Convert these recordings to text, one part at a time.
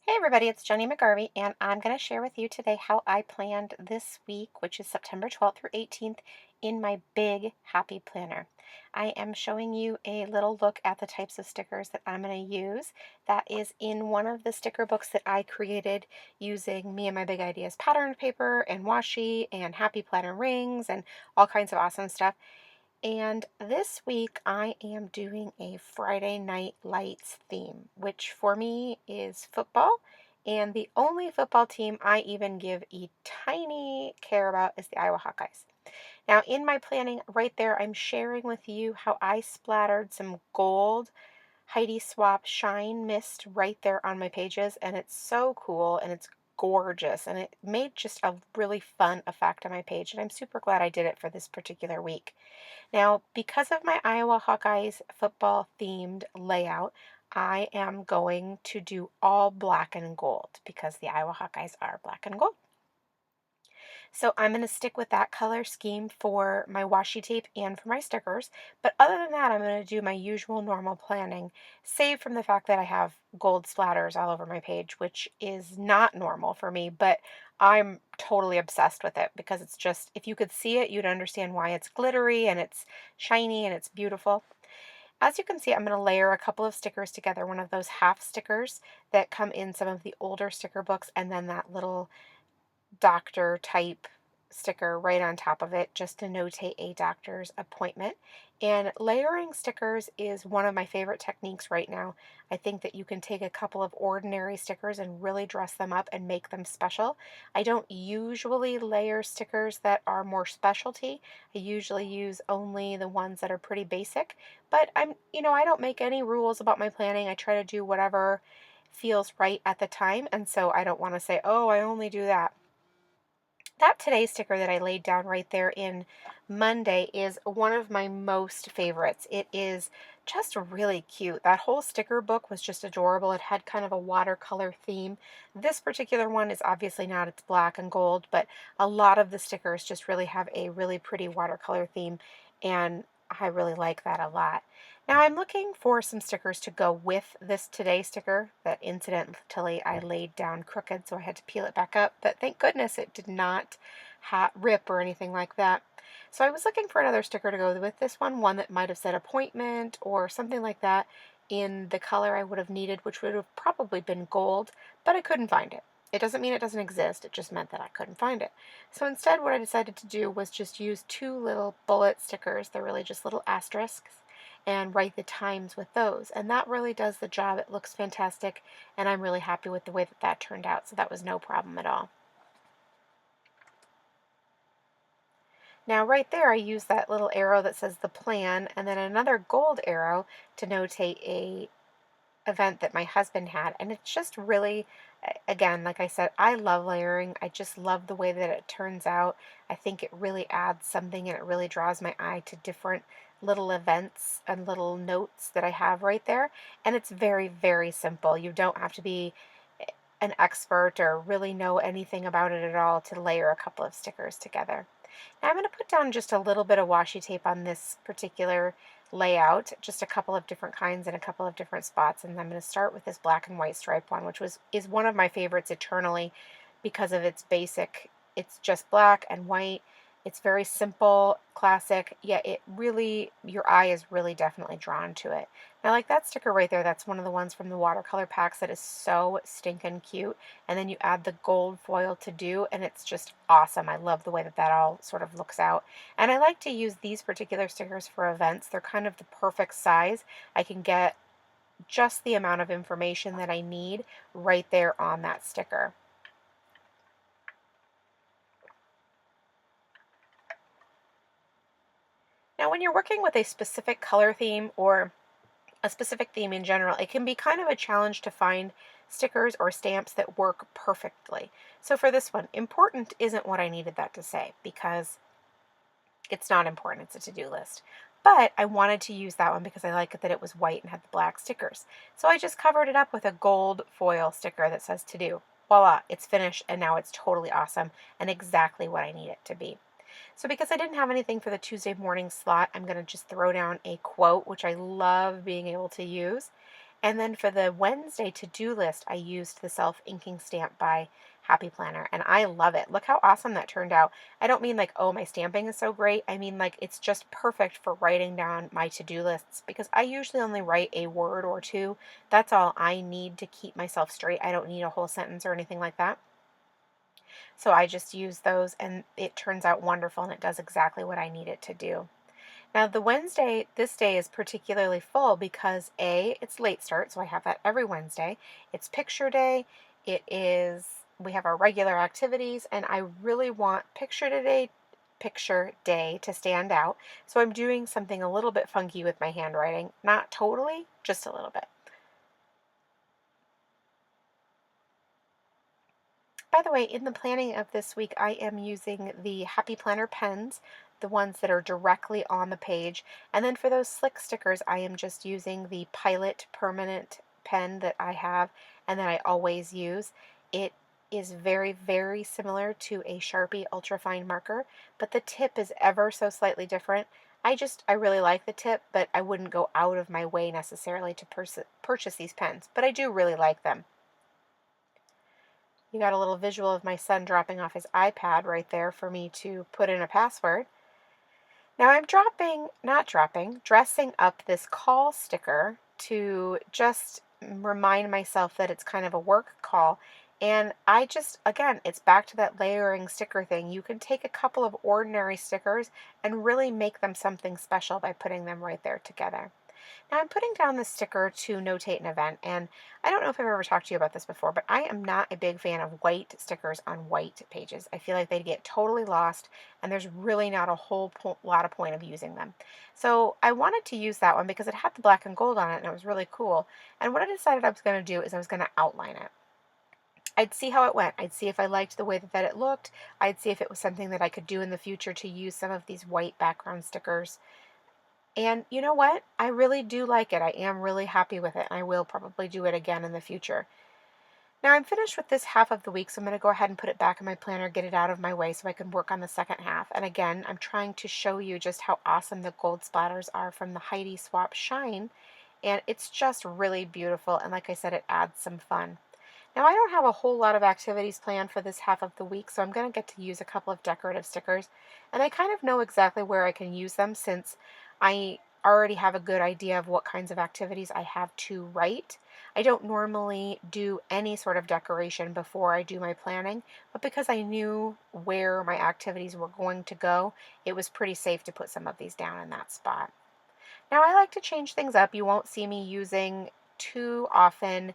Hey everybody, it's Jenny McGarvey, and I'm going to share with you today how I planned this week, which is September 12th through 18th, in my big happy planner. I am showing you a little look at the types of stickers that I'm going to use. That is in one of the sticker books that I created using Me and My Big Ideas pattern paper and washi and happy planner rings and all kinds of awesome stuff. And this week I am doing a Friday Night Lights theme, which for me is football. And the only football team I even give a tiny care about is the Iowa Hawkeyes. Now, in my planning right there, I'm sharing with you how I splattered some gold Heidi Swap Shine Mist right there on my pages, and it's so cool and it's gorgeous, and it made just a really fun effect on my page, and I'm super glad I did it for this particular week. Now, because of my Iowa Hawkeyes football themed layout, I am going to do all black and gold because the Iowa Hawkeyes are black and gold. So I'm going to stick with that color scheme for my washi tape and for my stickers. But other than that, I'm going to do my usual normal planning, save from the fact that I have gold splatters all over my page, which is not normal for me, but I'm totally obsessed with it because it's just, if you could see it, you'd understand why it's glittery and it's shiny and it's beautiful. As you can see, I'm going to layer a couple of stickers together, one of those half stickers that come in some of the older sticker books, and then that little doctor type sticker right on top of it just to notate a doctor's appointment. And layering stickers is one of my favorite techniques right now. I think that you can take a couple of ordinary stickers and really dress them up and make them special. I don't usually layer stickers that are more specialty. I usually use only the ones that are pretty basic, but I don't make any rules about my planning. I try to do whatever feels right at the time, and so I don't want to say, oh, I only do that. That Today sticker that I laid down right there in Monday is one of my most favorites. It is just really cute. That whole sticker book was just adorable. It had kind of a watercolor theme. This particular one is obviously not, it's black and gold, but a lot of the stickers just really have a really pretty watercolor theme, and I really like that a lot. Now I'm looking for some stickers to go with this Today sticker that incidentally I laid down crooked, so I had to peel it back up, but thank goodness it did not rip or anything like that. So I was looking for another sticker to go with this one that might have said appointment or something like that in the color I would have needed, which would have probably been gold, but I couldn't find it. It doesn't mean it doesn't exist, it just meant that I couldn't find it. So instead what I decided to do was just use two little bullet stickers. They're really just little asterisks, and write the times with those. And that really does the job. It looks fantastic, and I'm really happy with the way that that turned out. So that was no problem at all. Now right there, I use that little arrow that says the plan, and then another gold arrow to notate a event that my husband had. And it's just really, again, like I said, I love layering. I just love the way that it turns out. I think it really adds something, and it really draws my eye to different little events and little notes that I have right there. And it's very, very simple. You don't have to be an expert or really know anything about it at all to layer a couple of stickers together. Now I'm going to put down just a little bit of washi tape on this particular layout, just a couple of different kinds in a couple of different spots, and I'm going to start with this black and white stripe one, which is one of my favorites eternally because of its basic. It's just black and white. It's very simple, classic, yet it really, your eye is really definitely drawn to it. Now, like that sticker right there, that's one of the ones from the watercolor packs that is so stinking cute. And then you add the gold foil to do, and it's just awesome. I love the way that that all sort of looks out. And I like to use these particular stickers for events. They're kind of the perfect size. I can get just the amount of information that I need right there on that sticker. Now, when you're working with a specific color theme or a specific theme in general, it can be kind of a challenge to find stickers or stamps that work perfectly. So for this one, important isn't what I needed that to say because it's not important, it's a to-do list. But I wanted to use that one because I like it that it was white and had the black stickers. So I just covered it up with a gold foil sticker that says to do. Voila, it's finished, and now it's totally awesome and exactly what I need it to be. So because I didn't have anything for the Tuesday morning slot, I'm going to just throw down a quote, which I love being able to use. And then for the Wednesday to-do list, I used the self-inking stamp by Happy Planner, and I love it. Look how awesome that turned out. I don't mean like, oh, my stamping is so great. I mean like it's just perfect for writing down my to-do lists because I usually only write a word or two. That's all I need to keep myself straight. I don't need a whole sentence or anything like that. So I just use those and it turns out wonderful and it does exactly what I need it to do. Now the Wednesday, this day is particularly full because A, it's late start, so I have that every Wednesday. It's picture day. We have our regular activities, and I really want picture day to stand out. So I'm doing something a little bit funky with my handwriting. Not totally, just a little bit. By the way, in the planning of this week, I am using the Happy Planner pens, the ones that are directly on the page. And then for those slick stickers, I am just using the Pilot permanent pen that I have and that I always use. It is very, very similar to a Sharpie ultrafine marker, but the tip is ever so slightly different. I really like the tip, but I wouldn't go out of my way necessarily to purchase these pens, but I do really like them. You got a little visual of my son dropping off his iPad right there for me to put in a password. Now I'm dressing up this call sticker to just remind myself that it's kind of a work call. And again, it's back to that layering sticker thing. You can take a couple of ordinary stickers and really make them something special by putting them right there together. Now I'm putting down this sticker to notate an event, and I don't know if I've ever talked to you about this before, but I am not a big fan of white stickers on white pages. I feel like they get totally lost, and there's really not a whole lot of point of using them. So I wanted to use that one because it had the black and gold on it, and it was really cool. And what I decided I was going to do is I was going to outline it. I'd see how it went. I'd see if I liked the way that it looked. I'd see if it was something that I could do in the future to use some of these white background stickers. And you know what? I really do like it. I am really happy with it, and I will probably do it again in the future. Now I'm finished with this half of the week, so I'm going to go ahead and put it back in my planner, get it out of my way so I can work on the second half. And again, I'm trying to show you just how awesome the gold splatters are from the Heidi Swap Shine, and it's just really beautiful, and like I said, it adds some fun. Now I don't have a whole lot of activities planned for this half of the week, so I'm going to get to use a couple of decorative stickers, and I kind of know exactly where I can use them since I already have a good idea of what kinds of activities I have to write. I don't normally do any sort of decoration before I do my planning, but because I knew where my activities were going to go, it was pretty safe to put some of these down in that spot. Now I like to change things up. You won't see me using too often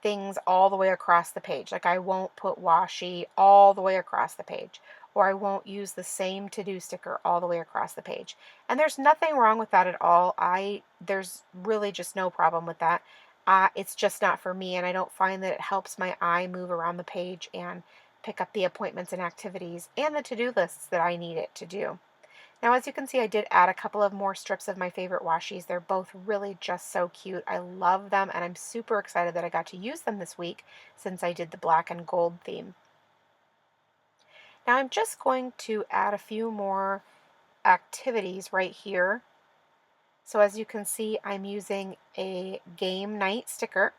things all the way across the page. Like I won't put washi all the way across the page, or I won't use the same to-do sticker all the way across the page. And there's nothing wrong with that at all. There's really just no problem with that. It's just not for me, and I don't find that it helps my eye move around the page and pick up the appointments and activities and the to-do lists that I need it to do. Now, as you can see, I did add a couple of more strips of my favorite washi's. They're both really just so cute. I love them, and I'm super excited that I got to use them this week since I did the black and gold theme. Now, I'm just going to add a few more activities right here. So as you can see, I'm using a game night sticker,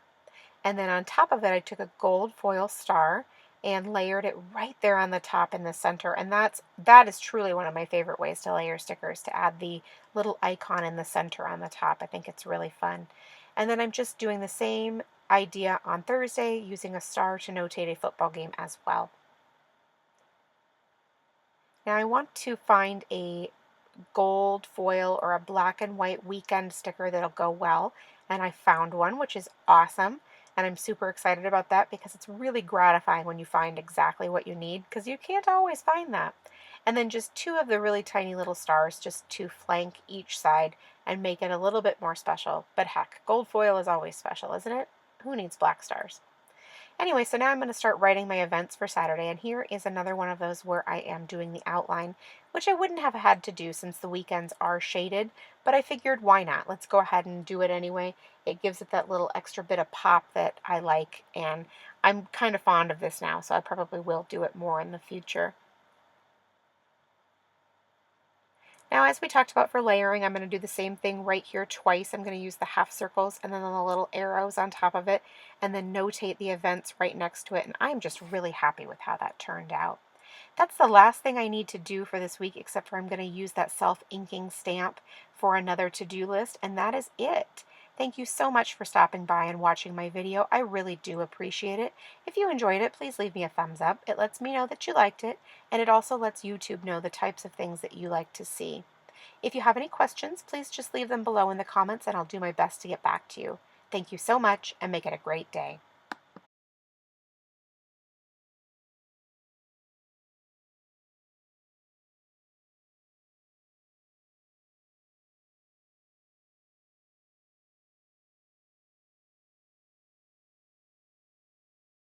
and then on top of it, I took a gold foil star and layered it right there on the top in the center. And that is truly one of my favorite ways to layer stickers, to add the little icon in the center on the top. I think it's really fun. And then I'm just doing the same idea on Thursday, using a star to notate a football game as well. Now I want to find a gold foil or a black and white weekend sticker that'll go well, and I found one, which is awesome, and I'm super excited about that because it's really gratifying when you find exactly what you need, because you can't always find that. And then just two of the really tiny little stars just to flank each side and make it a little bit more special. But heck, gold foil is always special, isn't it? Who needs black stars? Anyway, so now I'm going to start writing my events for Saturday, and here is another one of those where I am doing the outline, which I wouldn't have had to do since the weekends are shaded, but I figured why not? Let's go ahead and do it anyway. It gives it that little extra bit of pop that I like, and I'm kind of fond of this now, so I probably will do it more in the future. Now, as we talked about for layering, I'm going to do the same thing right here twice. I'm going to use the half circles and then the little arrows on top of it, and then notate the events right next to it. And I'm just really happy with how that turned out. That's the last thing I need to do for this week, except for I'm going to use that self-inking stamp for another to-do list, and that is it. Thank you so much for stopping by and watching my video. I really do appreciate it. If you enjoyed it, please leave me a thumbs up. It lets me know that you liked it, and it also lets YouTube know the types of things that you like to see. If you have any questions, please just leave them below in the comments, and I'll do my best to get back to you. Thank you so much, and make it a great day.